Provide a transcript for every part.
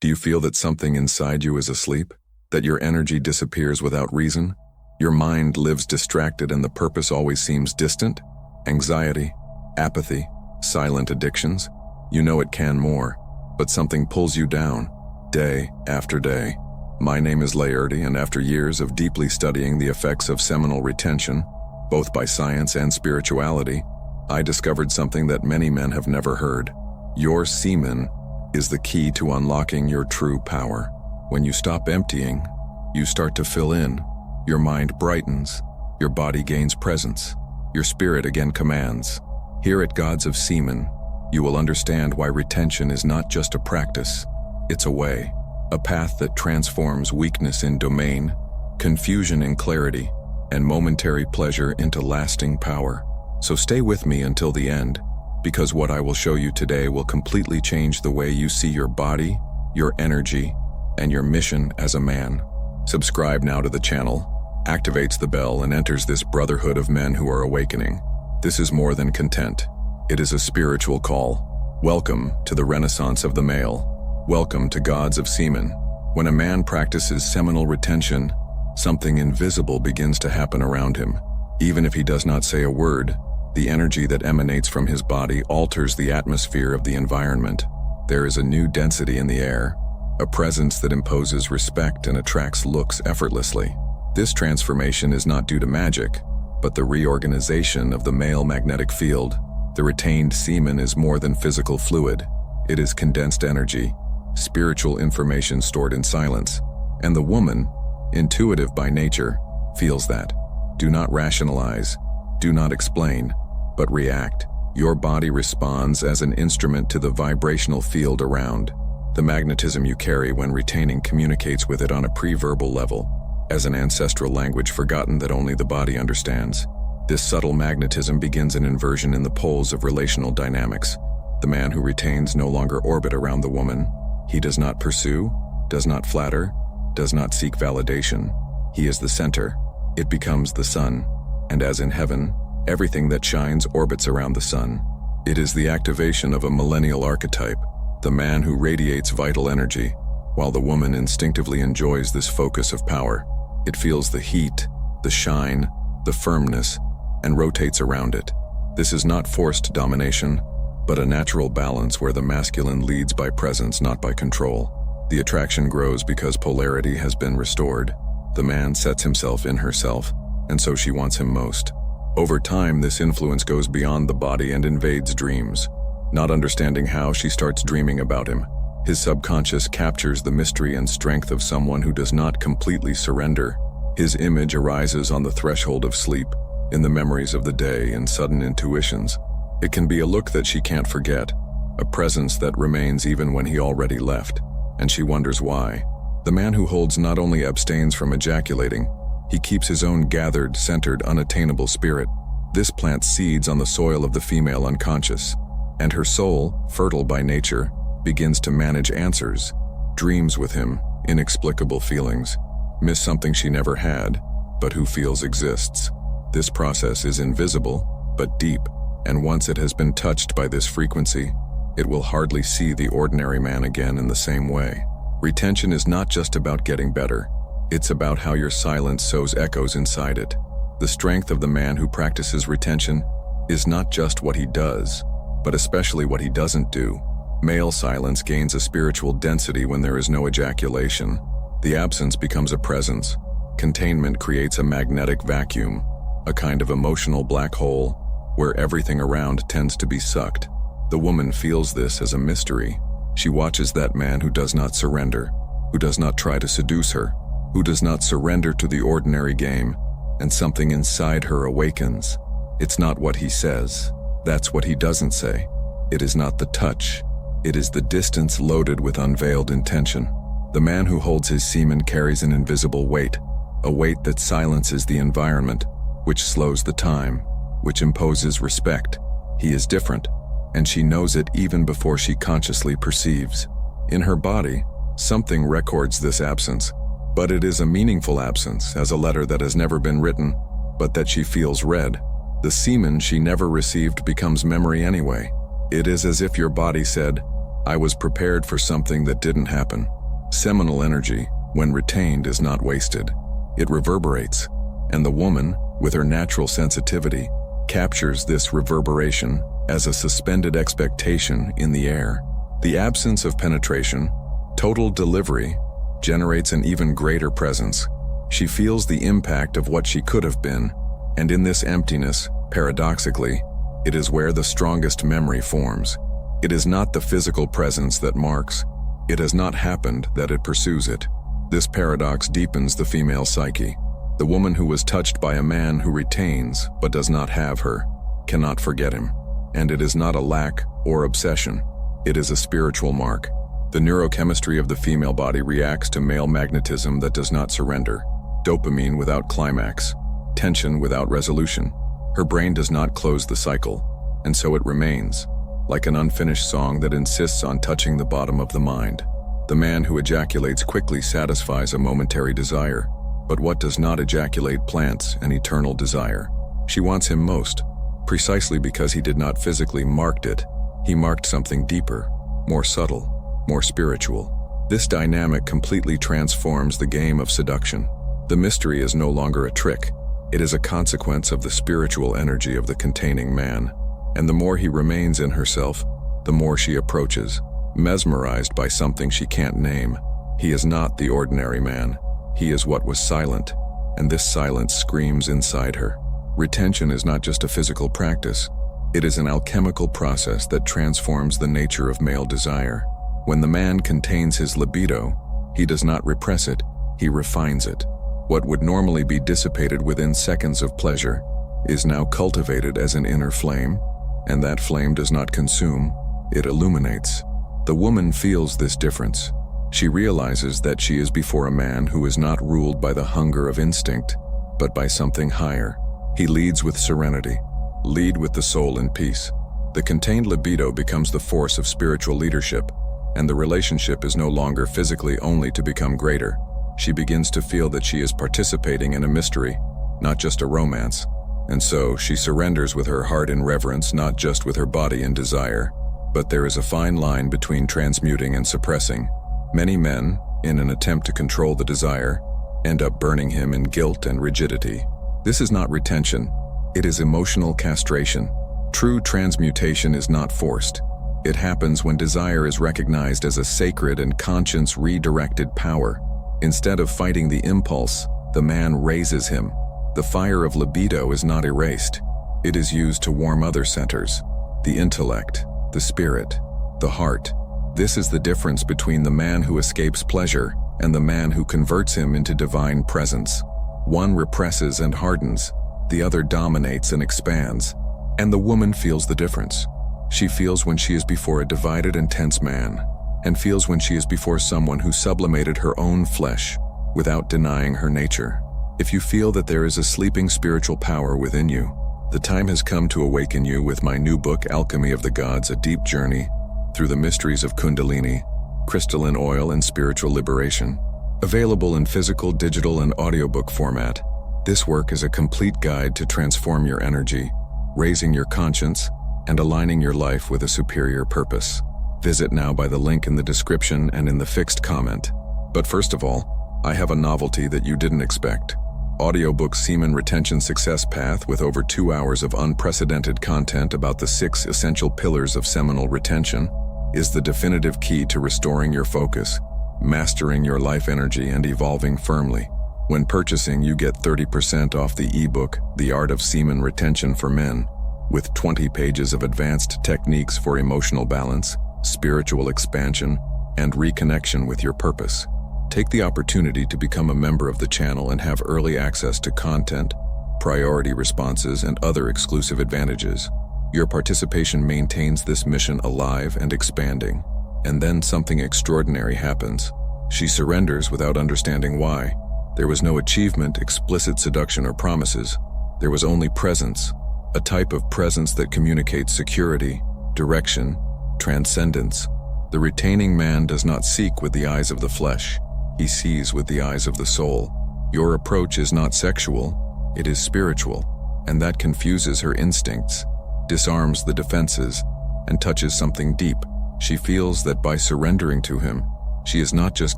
Do you feel that something inside you is asleep? That your energy disappears without reason? Your mind lives distracted and the purpose always seems distant? Anxiety, apathy, silent addictions? You know it can more, but something pulls you down, day after day. My name is Laerty, and after years of deeply studying the effects of seminal retention, both by science and spirituality, I discovered something that many men have never heard. Your semen is the key to unlocking your true power. When you stop emptying, you start to fill in. Your mind brightens, your body gains presence, your spirit again commands. Here at Gods of Semen, you will understand why retention is not just a practice, it's a way, a path that transforms weakness in domain, confusion in clarity, and momentary pleasure into lasting power. So stay with me until the end, because what I will show you today will completely change the way you see your body, your energy, and your mission as a man. Subscribe now to the channel, activates the bell, and enters this brotherhood of men who are awakening. This is more than content. It is a spiritual call. Welcome to the Renaissance of the male. Welcome to Gods of Semen. When a man practices seminal retention, something invisible begins to happen around him. Even if he does not say a word, the energy that emanates from his body alters the atmosphere of the environment. There is a new density in the air, a presence that imposes respect and attracts looks effortlessly. This transformation is not due to magic, but the reorganization of the male magnetic field. The retained semen is more than physical fluid. It is condensed energy, spiritual information stored in silence. And the woman, intuitive by nature, feels that. Do not rationalize, do not explain, but react. Your body responds as an instrument to the vibrational field around. The magnetism you carry when retaining communicates with it on a pre-verbal level, as an ancestral language forgotten that only the body understands. This subtle magnetism begins an inversion in the poles of relational dynamics. The man who retains no longer orbit around the woman. He does not pursue, does not flatter, does not seek validation. He is the center. It becomes the sun, and as in heaven, everything that shines orbits around the sun. It is the activation of a millennial archetype, the man who radiates vital energy, while the woman instinctively enjoys this focus of power. It feels the heat, the shine, the firmness, and rotates around it. This is not forced domination, but a natural balance where the masculine leads by presence, not by control. The attraction grows because polarity has been restored. The man sets himself in herself, and so she wants him most. Over time, this influence goes beyond the body and invades dreams. Not understanding how, she starts dreaming about him. His subconscious captures the mystery and strength of someone who does not completely surrender. His image arises on the threshold of sleep, in the memories of the day and sudden intuitions. It can be a look that she can't forget, a presence that remains even when he already left, and she wonders why. The man who holds not only abstains from ejaculating, he keeps his own gathered, centered, unattainable spirit. This plants seeds on the soil of the female unconscious, and her soul, fertile by nature, begins to manage answers, dreams with him, inexplicable feelings, miss something she never had, but who feels exists. This process is invisible, but deep, and once it has been touched by this frequency, it will hardly see the ordinary man again in the same way. Retention is not just about getting better, it's about how your silence sows echoes inside it. The strength of the man who practices retention is not just what he does, but especially what he doesn't do. Male silence gains a spiritual density when there is no ejaculation. The absence becomes a presence. Containment creates a magnetic vacuum, a kind of emotional black hole, where everything around tends to be sucked. The woman feels this as a mystery. She watches that man who does not surrender, who does not try to seduce her, who does not surrender to the ordinary game, and something inside her awakens. It's not what he says, that's what he doesn't say. It is not the touch, it is the distance loaded with unveiled intention. The man who holds his semen carries an invisible weight, a weight that silences the environment, which slows the time, which imposes respect. He is different, and she knows it even before she consciously perceives. In her body, something records this absence, but it is a meaningful absence, as a letter that has never been written, but that she feels read. The semen she never received becomes memory anyway. It is as if your body said, I was prepared for something that didn't happen. Seminal energy, when retained, is not wasted. It reverberates, and the woman, with her natural sensitivity, captures this reverberation as a suspended expectation in the air. The absence of penetration, total delivery, generates an even greater presence. She feels the impact of what she could have been, and in this emptiness, paradoxically, it is where the strongest memory forms. It is not the physical presence that marks. It has not happened that it pursues it. This paradox deepens the female psyche. The woman who was touched by a man who retains but does not have her cannot forget him. And it is not a lack or obsession. It is a spiritual mark. The neurochemistry of the female body reacts to male magnetism that does not surrender. Dopamine without climax. Tension without resolution. Her brain does not close the cycle, and so it remains, like an unfinished song that insists on touching the bottom of the mind. The man who ejaculates quickly satisfies a momentary desire, but what does not ejaculate plants an eternal desire. She wants him most, precisely because he did not physically mark it. He marked something deeper, more subtle, more spiritual. This dynamic completely transforms the game of seduction. The mystery is no longer a trick. It is a consequence of the spiritual energy of the containing man. And the more he remains in herself, the more she approaches, mesmerized by something she can't name. He is not the ordinary man. He is what was silent, and this silence screams inside her. Retention is not just a physical practice. It is an alchemical process that transforms the nature of male desire. When the man contains his libido, he does not repress it, he refines it. What would normally be dissipated within seconds of pleasure is now cultivated as an inner flame, and that flame does not consume, it illuminates. The woman feels this difference. She realizes that she is before a man who is not ruled by the hunger of instinct, but by something higher. He leads with serenity. Lead with the soul in peace. The contained libido becomes the force of spiritual leadership, and the relationship is no longer physically only to become greater. She begins to feel that she is participating in a mystery, not just a romance. And so she surrenders with her heart in reverence, not just with her body in desire. But there is a fine line between transmuting and suppressing. Many men, in an attempt to control the desire, end up burning him in guilt and rigidity. This is not retention. It is emotional castration. True transmutation is not forced. It happens when desire is recognized as a sacred and conscience-redirected power. Instead of fighting the impulse, the man raises him. The fire of libido is not erased. It is used to warm other centers, the intellect, the spirit, the heart. This is the difference between the man who escapes pleasure and the man who converts him into divine presence. One represses and hardens, the other dominates and expands. And the woman feels the difference. She feels when she is before a divided and tense man, and feels when she is before someone who sublimated her own flesh without denying her nature. If you feel that there is a sleeping spiritual power within you, the time has come to awaken you with my new book, Alchemy of the Gods, a deep journey through the mysteries of Kundalini, crystalline oil, and spiritual liberation. Available in physical, digital, and audiobook format, this work is a complete guide to transform your energy, raising your conscience, and aligning your life with a superior purpose. Visit now by the link in the description and in the fixed comment. But first of all, I have a novelty that you didn't expect. Audiobook Semen Retention Success Path with over 2 hours of unprecedented content about the 6 essential pillars of seminal retention is the definitive key to restoring your focus, mastering your life energy, and evolving firmly. When purchasing, you get 30% off the ebook, The Art of Semen Retention for Men, with 20 pages of advanced techniques for emotional balance, spiritual expansion, and reconnection with your purpose. Take the opportunity to become a member of the channel and have early access to content, priority responses, and other exclusive advantages. Your participation maintains this mission alive and expanding. And then something extraordinary happens. She surrenders without understanding why. There was no achievement, explicit seduction, or promises. There was only presence, a type of presence that communicates security, direction, transcendence. The retaining man does not seek with the eyes of the flesh. He sees with the eyes of the soul. Your approach is not sexual, it is spiritual, and that confuses her instincts, disarms the defenses, and touches something deep. She feels that by surrendering to him, she is not just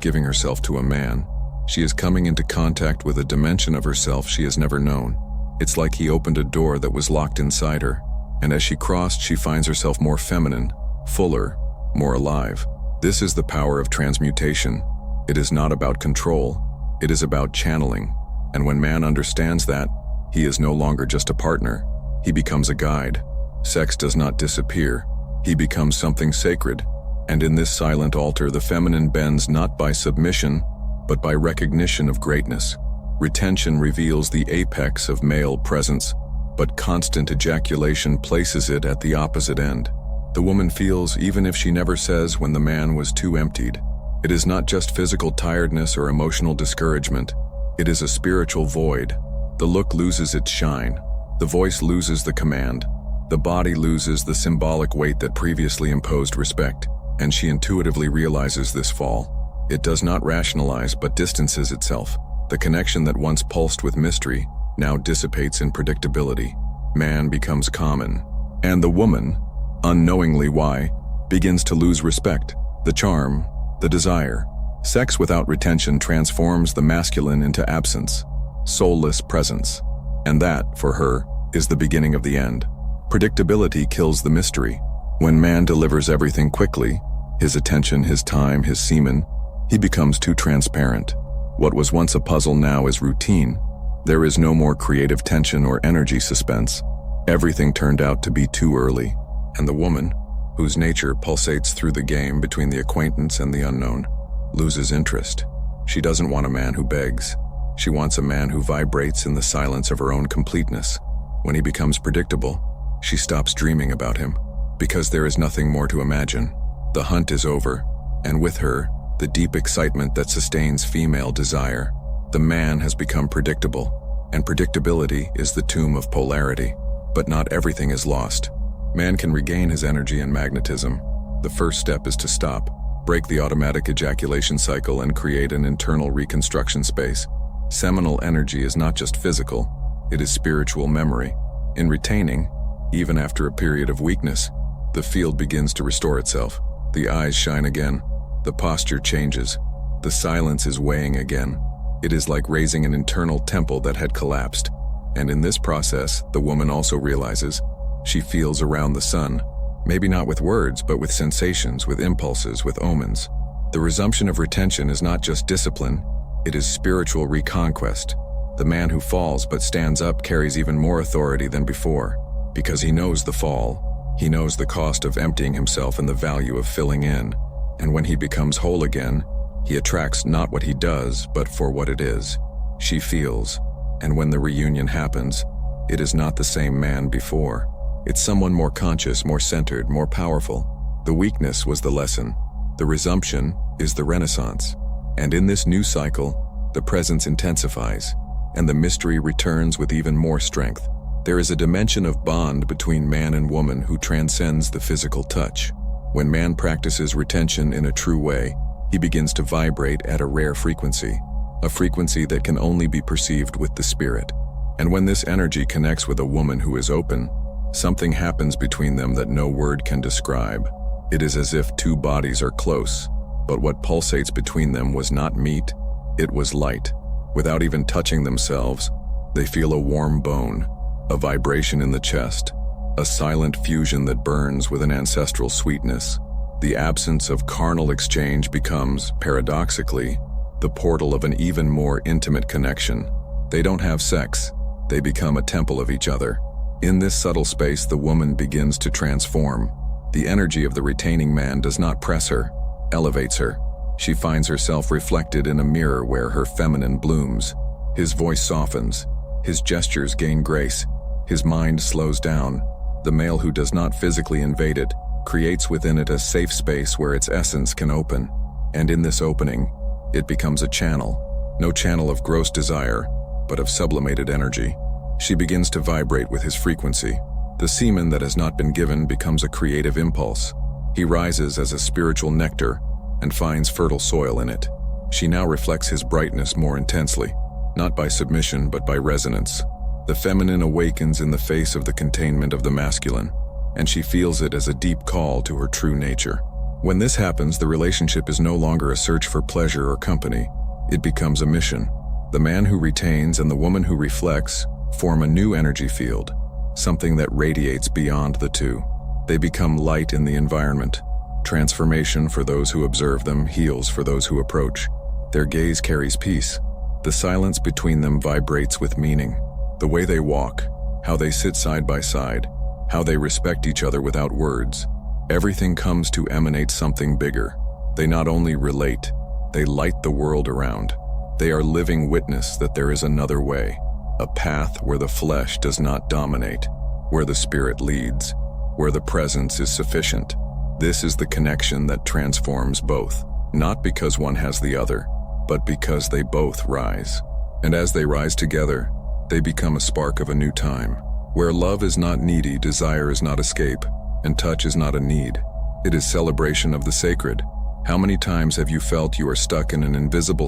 giving herself to a man, she is coming into contact with a dimension of herself she has never known. It's like he opened a door that was locked inside her, and as she crossed, she finds herself more feminine, fuller, more alive. This is the power of transmutation. It is not about control, it is about channeling. And when man understands that, he is no longer just a partner, he becomes a guide. Sex does not disappear, he becomes something sacred. And in this silent altar, the feminine bends not by submission, but by recognition of greatness. Retention reveals the apex of male presence, but constant ejaculation places it at the opposite end. The woman feels, even if she never says, when the man was too emptied. It is not just physical tiredness or emotional discouragement. It is a spiritual void. The look loses its shine. The voice loses the command. The body loses the symbolic weight that previously imposed respect, and she intuitively realizes this fall. It does not rationalize but distances itself. The connection that once pulsed with mystery now dissipates in predictability. Man becomes common, and the woman, unknowingly why, begins to lose respect, the charm, the desire. Sex without retention transforms the masculine into absence, soulless presence. And that, for her, is the beginning of the end. Predictability kills the mystery. When man delivers everything quickly, his attention, his time, his semen, he becomes too transparent. What was once a puzzle now is routine. There is no more creative tension or energy suspense. Everything turned out to be too early. And the woman, whose nature pulsates through the game between the acquaintance and the unknown, loses interest. She doesn't want a man who begs. She wants a man who vibrates in the silence of her own completeness. When he becomes predictable, she stops dreaming about him, because there is nothing more to imagine. The hunt is over, and with her, the deep excitement that sustains female desire. The man has become predictable, and predictability is the tomb of polarity. But not everything is lost. Man can regain his energy and magnetism. The first step is to stop, break the automatic ejaculation cycle, and create an internal reconstruction space. Seminal energy is not just physical, it is spiritual memory. In retaining, even after a period of weakness, the field begins to restore itself. The eyes shine again, the posture changes, the silence is weighing again. It is like raising an internal temple that had collapsed. And in this process, the woman also realizes she feels around the sun, maybe not with words, but with sensations, with impulses, with omens. The resumption of retention is not just discipline, it is spiritual reconquest. The man who falls but stands up carries even more authority than before, because he knows the fall, he knows the cost of emptying himself and the value of filling in. And when he becomes whole again, he attracts not what he does, but for what it is. She feels, and when the reunion happens, it is not the same man before. It's someone more conscious, more centered, more powerful. The weakness was the lesson. The resumption is the renaissance. And in this new cycle, the presence intensifies, and the mystery returns with even more strength. There is a dimension of bond between man and woman who transcends the physical touch. When man practices retention in a true way, he begins to vibrate at a rare frequency, a frequency that can only be perceived with the spirit. And when this energy connects with a woman who is open, something happens between them that no word can describe. It is as if two bodies are close, but what pulsates between them was not meat, it was light. Without even touching themselves, they feel a warm bone, a vibration in the chest, a silent fusion that burns with an ancestral sweetness. The absence of carnal exchange becomes, paradoxically, the portal of an even more intimate connection. They don't have sex, they become a temple of each other. In this subtle space, the woman begins to transform. The energy of the retaining man does not press her, elevates her. She finds herself reflected in a mirror where her feminine blooms. His voice softens, his gestures gain grace, his mind slows down. The male who does not physically invade it creates within it a safe space where its essence can open. And in this opening, it becomes a channel. No channel of gross desire, but of sublimated energy. She begins to vibrate with his frequency. The semen that has not been given becomes a creative impulse. He rises as a spiritual nectar and finds fertile soil in it. She now reflects his brightness more intensely, not by submission but by resonance. The feminine awakens in the face of the containment of the masculine, and she feels it as a deep call to her true nature. When this happens, the relationship is no longer a search for pleasure or company. It becomes a mission. The man who retains and the woman who reflects form a new energy field, something that radiates beyond the two. They become light in the environment. Transformation for those who observe them, heals for those who approach. Their gaze carries peace. The silence between them vibrates with meaning. The way they walk, how they sit side by side, how they respect each other without words. Everything comes to emanate something bigger. They not only relate, they light the world around. They are living witness that there is another way, a path where the flesh does not dominate, where the spirit leads, where the presence is sufficient. This is the connection that transforms both, not because one has the other, but because they both rise. And as they rise together, they become a spark of a new time, where love is not needy, desire is not escape, and touch is not a need. It is celebration of the sacred. How many times have you felt you are stuck in an invisible